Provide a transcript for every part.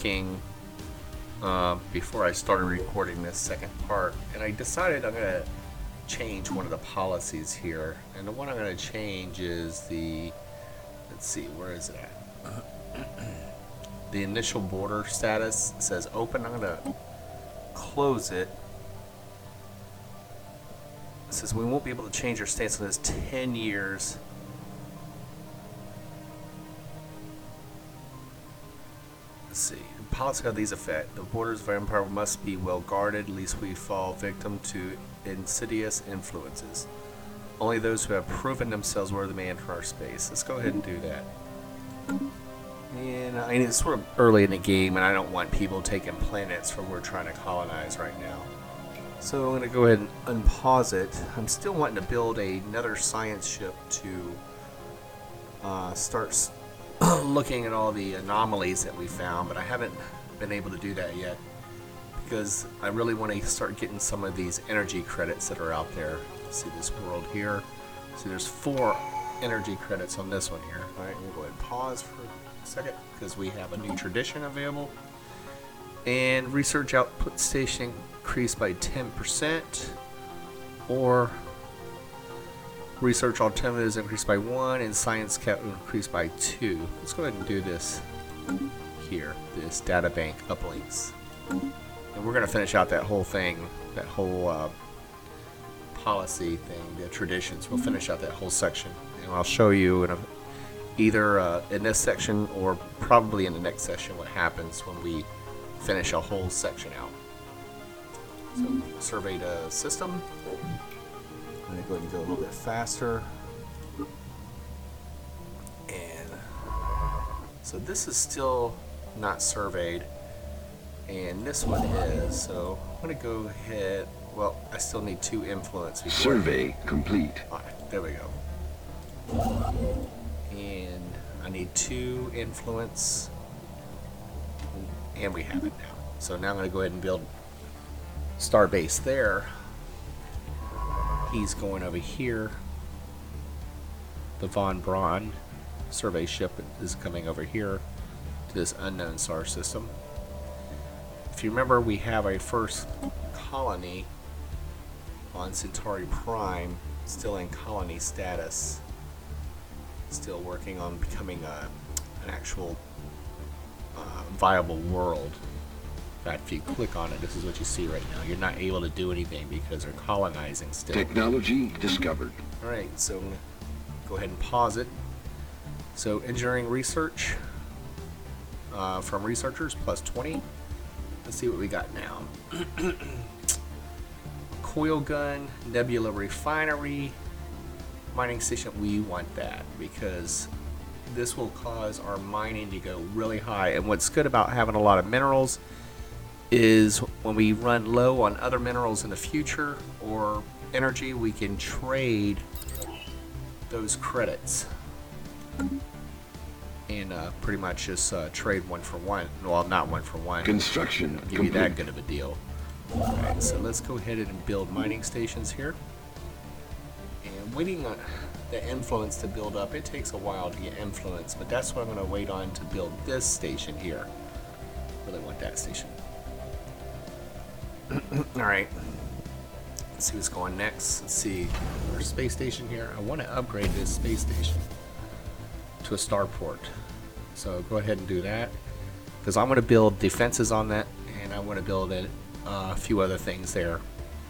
King before I started recording this second part, and I decided I'm going to change one of the policies here. And the one I'm going to change is the, let's see, where is it at? The initial border status says open. I'm going to close it. It says we won't be able to change our stance on this 10 years. Let's see. Policy of these effect. The borders of our empire must be well guarded, lest we fall victim to insidious influences. Only those who have proven themselves worthy may enter our space. Let's go ahead and do that. And I mean, it's sort of early in the game, and I don't want people taking planets from we're trying to colonize right now. So I'm going to go ahead and unpause it. I'm still wanting to build another science ship to start looking at all the anomalies that we found, but I haven't been able to do that yet because I really want to start getting some of these energy credits that are out there. See this world here. See, there's 4 energy credits on this one here. All right, we'll go ahead and pause for a second because we have a new tradition available. And research output station increased by 10%, or research alternatives increased by 1, and science cap increased by 2. Let's go ahead and do this here, this data bank uplinks. And we're going to finish out that whole thing, that whole policy thing, the traditions. We'll finish out that whole section, and I'll show you in either in this section or probably in the next session what happens when we finish a whole section out. So, survey the system. I'm going to go ahead and go a little bit faster. And so this is still not surveyed, and this one is. So I'm going to go ahead. Well, I still need 2 influence before. Survey complete. All right, there we go. And I need 2 influence, and we have it now. So now I'm going to go ahead and build Starbase there. He's going over here. The Von Braun survey ship is coming over here to this unknown star system. If you remember, we have a first colony on Centauri Prime, still in colony status, still working on becoming an actual viable world. In fact, if you click on it, this is what you see right now. You're not able to do anything because they're colonizing still. Technology discovered. Alright, so I'm going to go ahead and pause it. So engineering research from researchers plus 20. Let's see what we got now. Coil gun, nebula refinery, mining station. We want that because this will cause our mining to go really high. And what's good about having a lot of minerals is when we run low on other minerals in the future or energy, we can trade those credits and pretty much just trade 1 for 1. Well, not 1 for 1. Construction Give complete. you that good of a deal. Alright, so let's go ahead and build mining stations here. And waiting on the influence to build up, it takes a while to get influence, but that's what I'm going to wait on to build this station here. Really want that station. Alright, let's see what's going next. Let's see our space station here. I want to upgrade this space station to a starport. So go ahead and do that because I'm going to build defenses on that, and I want to build a few other things there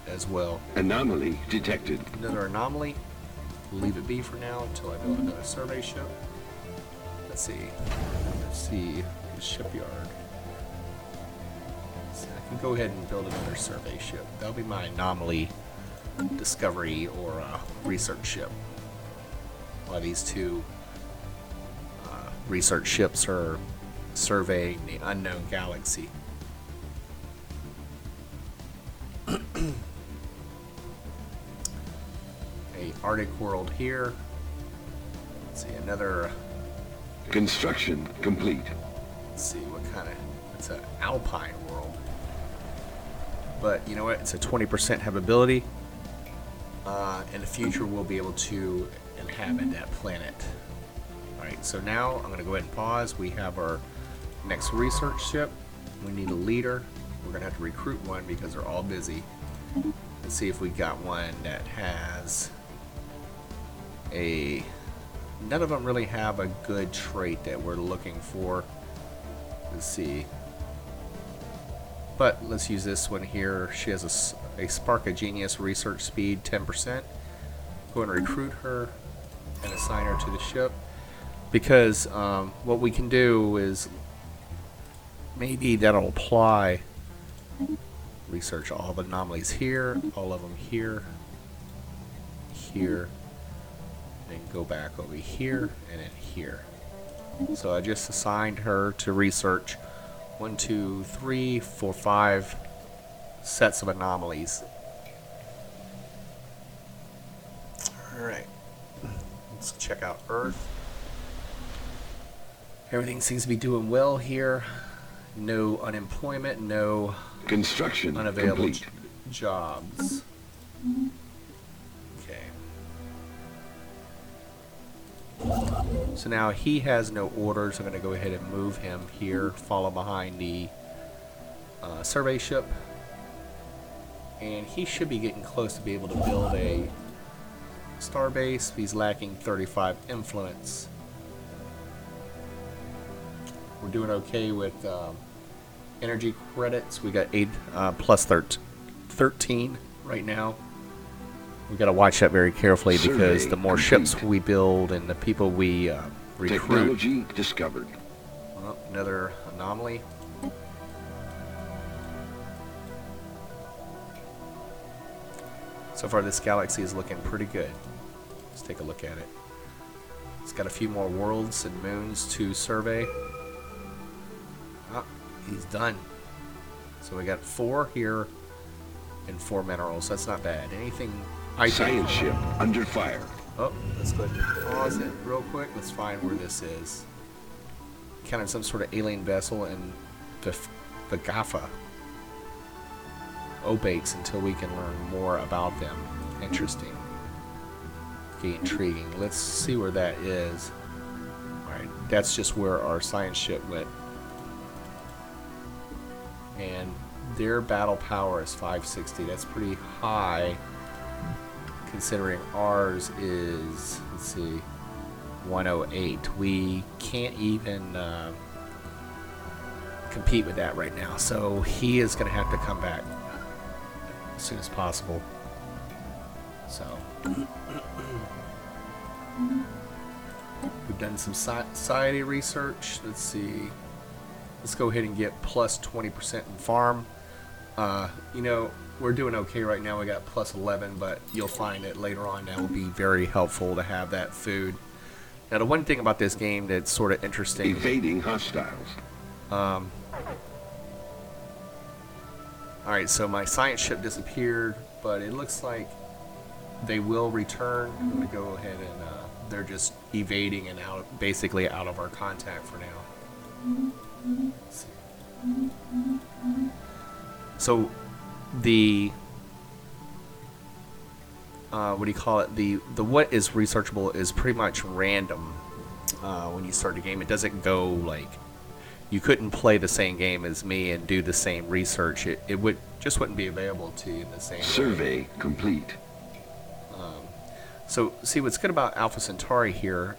as well. Anomaly detected. Another anomaly. Leave it be for now until I build another survey ship. Let's see. The shipyard. I can go ahead and build another survey ship. That'll be my anomaly discovery or research ship. While these 2 research ships are surveying the unknown galaxy. A Arctic world here. Let's see, another. Construction complete. Let's see what kind of. It's an alpine world. But you know what? It's a 20% habitability. In the future, we'll be able to inhabit that planet. Alright, so now I'm going to go ahead and pause. We have our Next research ship. We need a leader. We're gonna have to recruit one because they're all busy. Let's see if we got one that has a... None of them really have a good trait that we're looking for. Let's see. But let's use this one here. She has a Spark of Genius research speed 10%. Go and recruit her and assign her to the ship. Because what we can do is maybe that'll apply. Research all the anomalies here, all of them here, here, then go back over here, and then here. So I just assigned her to research 1, 2, 3, 4, 5 sets of anomalies. Alright, let's check out Earth. Everything seems to be doing well here. No unemployment, no Construction unavailable complete. jobs. Okay. So now he has no orders. I'm going to go ahead and move him here, follow behind the survey ship. And he should be getting close to be able to build a star base. He's lacking 35 influence. We're doing okay with energy credits. We got 8 plus 13 right now. We got to watch that very carefully because the more ships we build and the people we recruit. Technology discovered. Oh, another anomaly. So far this galaxy is looking pretty good. Let's take a look at it. It's got a few more worlds and moons to survey. Oh, he's done. So we got 4 here and 4 minerals. That's not bad. Anything I Science ship under fire. Oh, let's go ahead and pause it real quick. Let's find where this is. Kind of some sort of alien vessel in the Gafa. Obates until we can learn more about them. Interesting. Okay, intriguing. Let's see where that is. Alright, that's just where our science ship went. And their battle power is 560. That's pretty high considering ours is, let's see, 108. We can't even compete with that right now. So he is going to have to come back as soon as possible. So we've done some society research. Let's see. Let's go ahead and get plus 20% in farm. You know, we're doing okay right now. We got plus 11, but you'll find that later on that will be very helpful to have that food. Now, the one thing about this game that's sort of interesting. Evading hostiles. Alright, so my science ship disappeared, but it looks like they will return. I'm going to go ahead and they're just evading and basically out of our contact for now. Let's see. So the what do you call it? The what is researchable is pretty much random when you start the game. It doesn't go like you couldn't play the same game as me and do the same research. It wouldn't be available to you in the same Survey way. complete. So see what's good about Alpha Centauri here,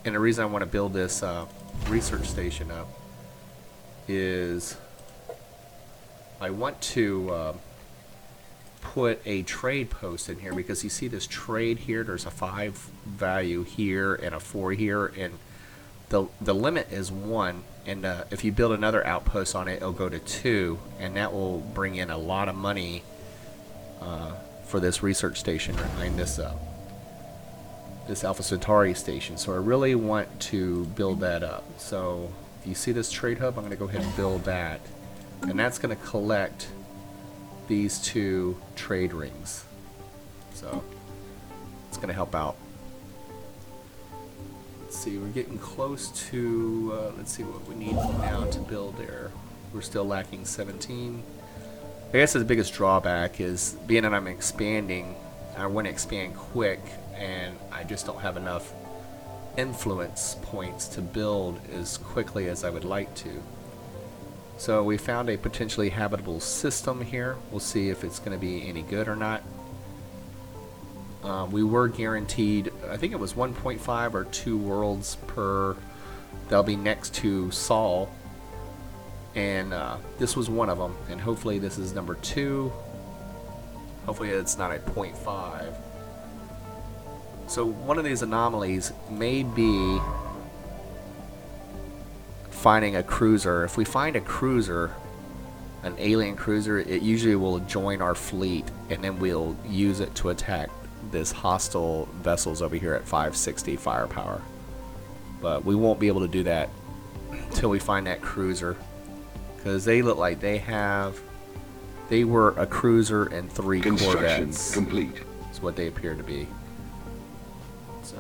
and the reason I want to build this research station up is I want to put a trade post in here because you see this trade here. There's a 5 value here and a 4 here, and the limit is 1. And if you build another outpost on it, it'll go to 2, and that will bring in a lot of money for this research station behind this Alpha Centauri station. So I really want to build that up. So if you see this trade hub, I'm going to go ahead and build that. And that's going to collect these 2 trade rings. So it's going to help out. Let's see, we're getting close to, let's see what we need now to build there. We're still lacking 17. I guess the biggest drawback is being that I'm expanding, I want to expand quick, and I just don't have enough influence points to build as quickly as I would like to. So we found a potentially habitable system here. We'll see if it's going to be any good or not. We were guaranteed, I think it was 1.5 or 2 worlds per, that'll be next to Sol. And this was one of them, and hopefully this is number 2. Hopefully it's not a 0.5. So one of these anomalies may be finding a cruiser. If we find a cruiser, an alien cruiser, it usually will join our fleet, and then we'll use it to attack this hostile vessels over here at 560 firepower. But we won't be able to do that until we find that cruiser, because they look like they were a cruiser and 3 Construction corvettes. complete. That's what they appear to be. So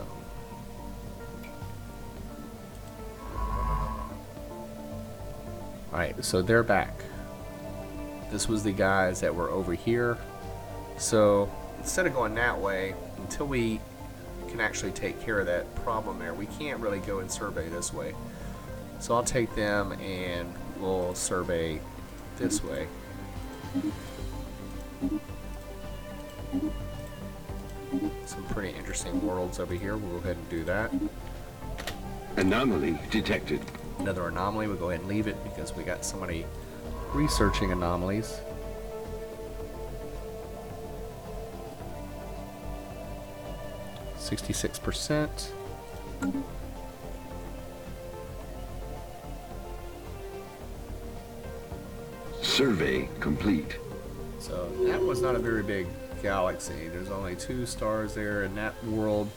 alright, so they're back. This was the guys that were over here. So instead of going that way, until we can actually take care of that problem there, we can't really go and survey this way. So I'll take them and we'll survey this way. Some pretty interesting worlds over here. We'll go ahead and do that. Anomaly detected. Another anomaly, we'll go ahead and leave it because we got somebody researching anomalies. %66%. Survey complete. So that was not a very big galaxy. There's only 2 stars there, and that world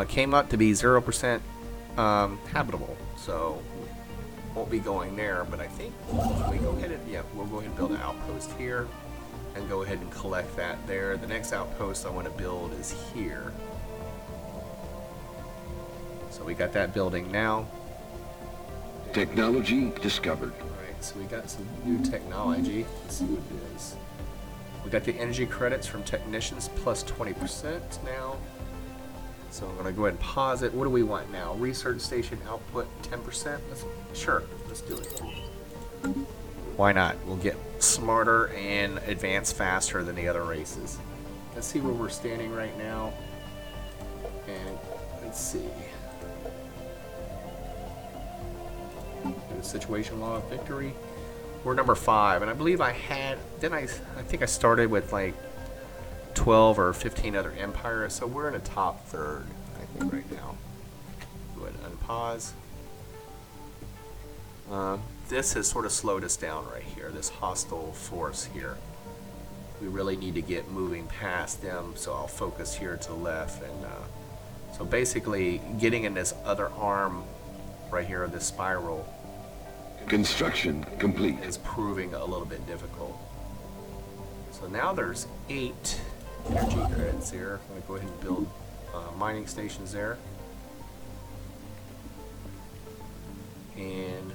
came up to be 0% habitable. So won't be going there, but I think we go ahead and we'll go ahead and build an outpost here and go ahead and collect that there. The next outpost I want to build is here. So we got that building now. Technology discovered. Alright, so we got some new technology. Let's see what it is. We got the energy credits from technicians plus 20% now. So I'm going to go ahead and pause it. What do we want now? Research station output 10%? Sure, let's do it. Why not? We'll get smarter and advance faster than the other races. Let's see where we're standing right now. And let's see. The situation law of victory. We're number 5, and I believe I think I started with like 12 or 15 other empires, so we're in a top 3rd, I think, right now. Go ahead and unpause. This has sort of slowed us down right here, this hostile force here. We really need to get moving past them, so I'll focus here to the left. And so basically getting in this other arm right here, this spiral, Construction complete. is proving a little bit difficult. So now there's 8 energy credits here. I'm going to go ahead and build mining stations there. And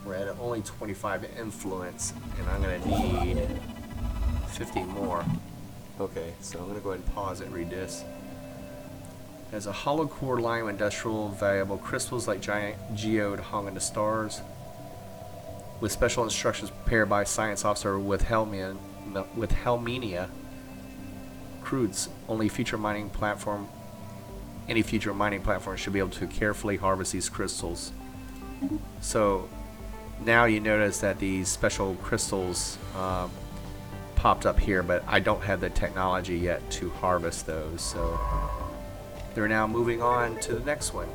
we're at only 25 influence, and I'm going to need 50 more. Okay, so I'm going to go ahead and pause it, read this. As a hollow core line with industrial valuable crystals like giant geode hung in the stars, with special instructions prepared by science officer with Helmenia, Crude's only future mining platform. Any future mining platform should be able to carefully harvest these crystals. So now you notice that these special crystals popped up here, but I don't have the technology yet to harvest those. So they're now moving on to the next one.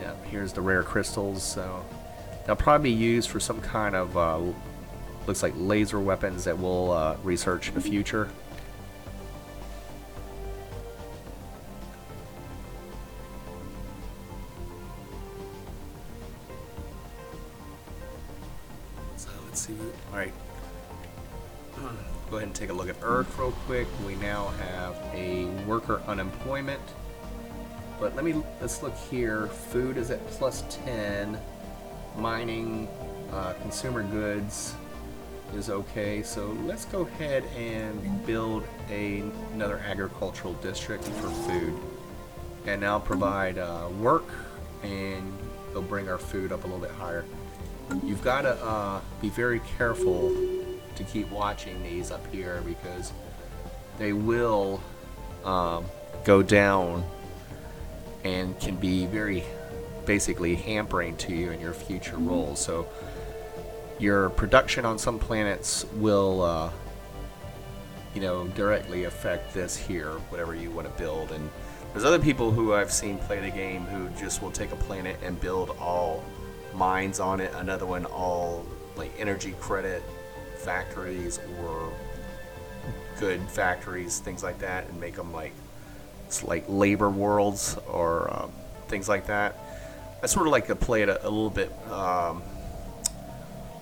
Yeah, here's the rare crystals. So they'll probably be used for some kind of looks like laser weapons that we'll research in the future. So let's see. All right. Go ahead and take a look at Earth real quick. We now have a worker unemployment. But let's look here. Food is at plus 10. Mining, consumer goods is okay. So let's go ahead and build another agricultural district for food, and now provide work, and they'll bring our food up a little bit higher. You've got to be very careful to keep watching these up here, because they will go down and can be very basically hampering to you in your future roles. So your production on some planets will directly affect this here, whatever you want to build. And there's other people who I've seen play the game who just will take a planet and build all mines on it, another one all like energy credit factories or good factories, things like that, and make them like labor worlds or things like that. I sort of like to play it a little bit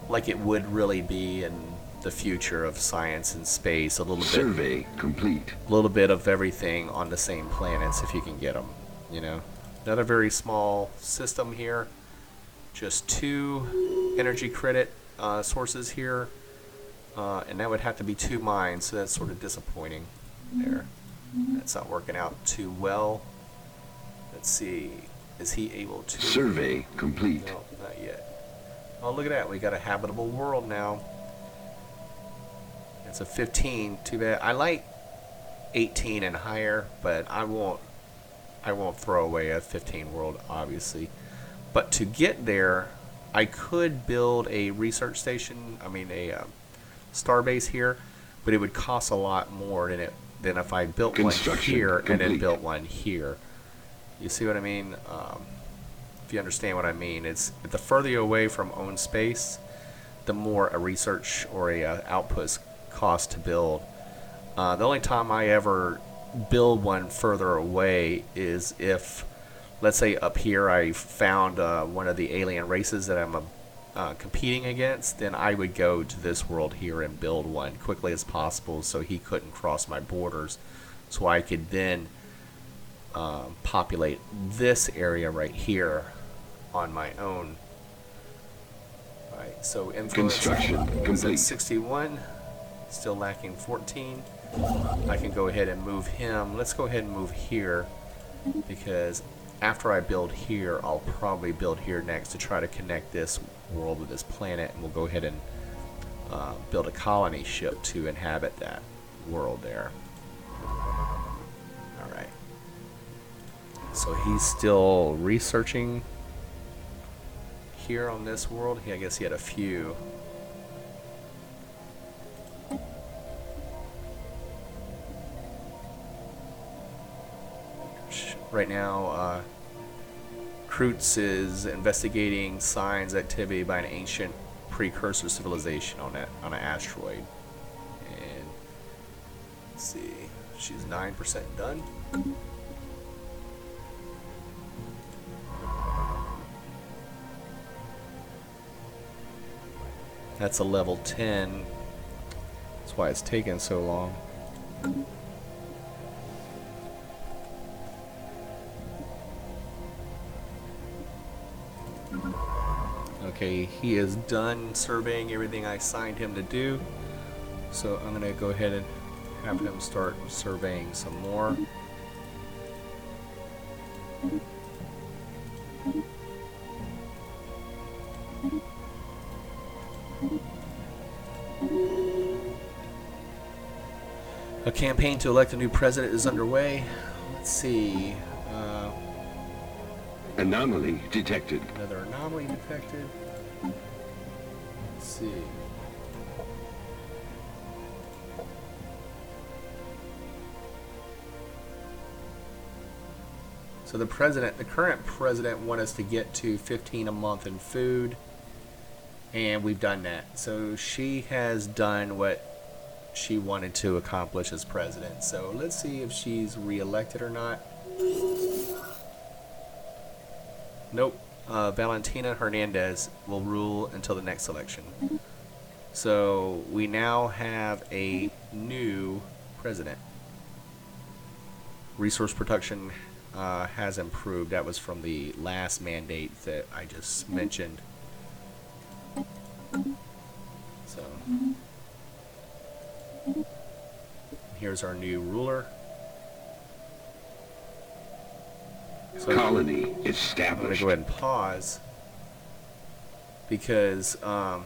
like it would really be in the future of science and space. A little bit Survey complete. A little bit of everything on the same planets if you can get them. Another very small system here. Just 2 energy credit sources here, and that would have to be 2 mines, so that's sort of disappointing there. That's not working out too well. Let's see, is he able to... Survey complete. No, not yet. Oh, look at that, we got a habitable world now. It's a 15, too bad. I like 18 and higher, but I won't throw away a 15 world, obviously. But to get there, I could build a research station, a starbase here, but it would cost a lot more than if I built one here and then built one here. You see what I mean? If you understand what I mean, it's the further you're away from own space, the more a research or a output cost to build. The only time I ever build one further away is if, let's say up here I found one of the alien races that I'm competing against, then I would go to this world here and build one quickly as possible so he couldn't cross my borders, so I could then populate this area right here on my own. Right, so influence is at 61, still lacking 14. I can go ahead and move him. Let's go ahead and move here, because after I build here, I'll probably build here next to try to connect this world with this planet, and we'll go ahead and build a colony ship to inhabit that world there. Alright. So he's still researching here on this world. I guess he had a few. Right now, Kreutz is investigating signs activity by an ancient precursor civilization on an asteroid. And let's see, she's 9% done. That's a level 10. That's why it's taken so long. Okay, he is done surveying everything I signed him to do, so I'm going to go ahead and have him start surveying some more. A campaign to elect a new president is underway. Let's see. Anomaly detected. Another anomaly detected. Let's see. So the current president wanted us to get to 15 a month in food, and we've done that. So she has done what she wanted to accomplish as president. So let's see if she's re-elected or not. Nope. Valentina Hernandez will rule until the next election. So we now have a new president. Resource production has improved. That was from the last mandate that I just mentioned. So Here's our new ruler. So Colony I'm going to established. go ahead and pause because right,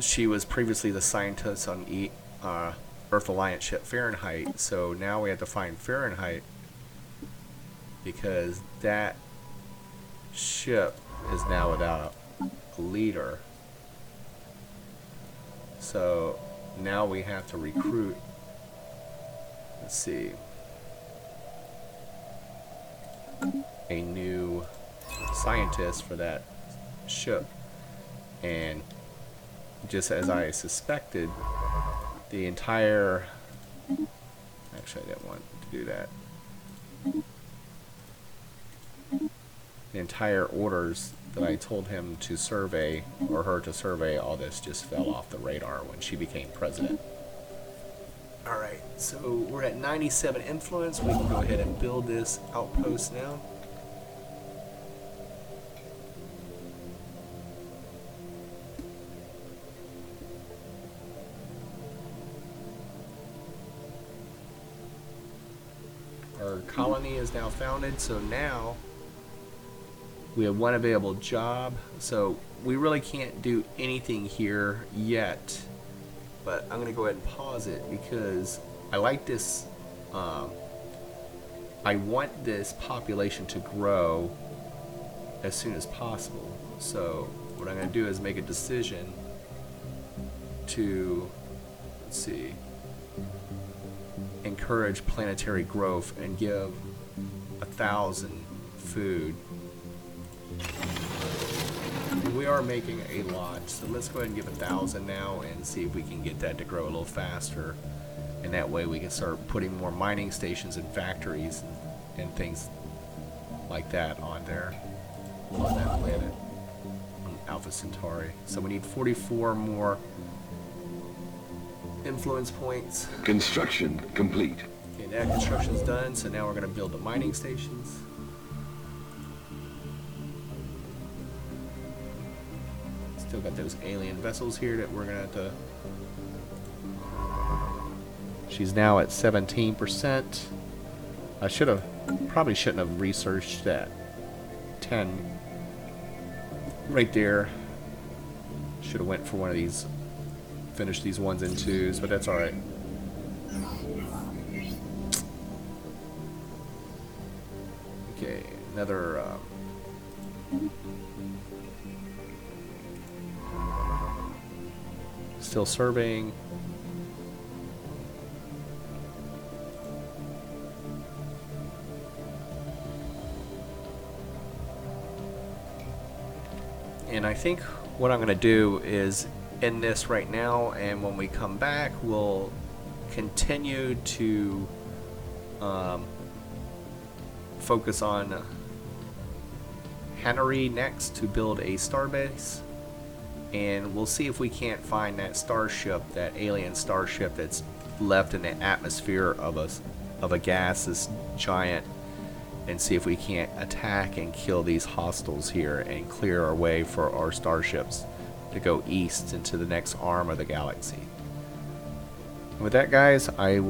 she was previously the scientist on Earth Alliance ship Fahrenheit, so now we have to find Fahrenheit because that ship is now without a leader. So now we have to recruit, let's see, a new scientist for that ship. And just as I suspected, the entire, actually I didn't want to do that, the entire orders that I told him to survey, or her to survey, all this just fell off the radar when she became president. Alright, so we're at 97 influence. We can go ahead and build this outpost now. Our colony is now founded, so now we have one available job. So we really can't do anything here yet, but I'm gonna go ahead and pause it because I like this. I want this population to grow as soon as possible. So what I'm gonna do is make a decision to, let's see, encourage planetary growth and give 1,000 food. And we are making a lot, so let's go ahead and give 1,000 now and see if we can get that to grow a little faster. And that way we can start putting more mining stations and factories and things like that on there, on that planet, on Alpha Centauri. So we need 44 more influence points. Construction complete. Okay, that construction's done, so now we're going to build the mining stations. Still got those alien vessels here that we're going to have to... She's now at 17%. I probably shouldn't have researched that 10 right there. Should have went for one of these, finished these 1s and 2s, but that's alright. Okay, another still surveying. And I think what I'm going to do is end this right now, and when we come back we'll continue to focus on Hannery next to build a starbase, and we'll see if we can't find that starship, that alien starship that's left in the atmosphere of a gaseous giant, and see if we can't attack and kill these hostiles here and clear our way for our starships to go east into the next arm of the galaxy. And with that, guys, I will